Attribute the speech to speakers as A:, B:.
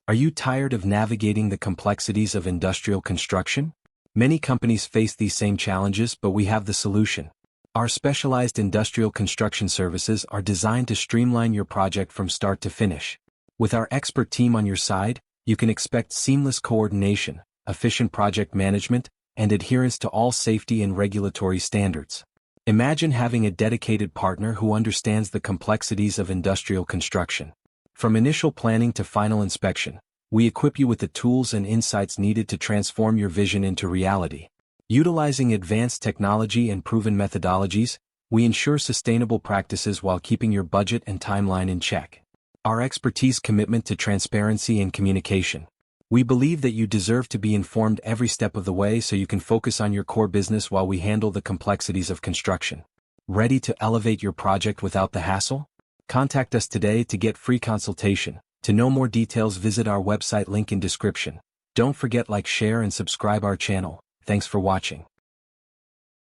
A: Are you tired of navigating the complexities of industrial construction? Many companies face these same challenges, but we have the solution. Our specialized industrial construction services are designed to streamline your project from start to finish. With our expert team on your side, you can expect seamless coordination, efficient project management, and adherence to all safety and regulatory standards. Imagine having a dedicated partner who understands the complexities of industrial construction. From initial planning to final inspection, we equip you with the tools and insights needed to transform your vision into reality. Utilizing advanced technology and proven methodologies, we ensure sustainable practices while keeping your budget and timeline in check. Our expertise, commitment to transparency and communication. We believe that you deserve to be informed every step of the way so you can focus on your core business while we handle the complexities of construction. Ready to elevate your project without the hassle? Contact us today to get free consultation. To know more details, visit our website, link in description. Don't forget, like, share and subscribe our channel. Thanks for watching.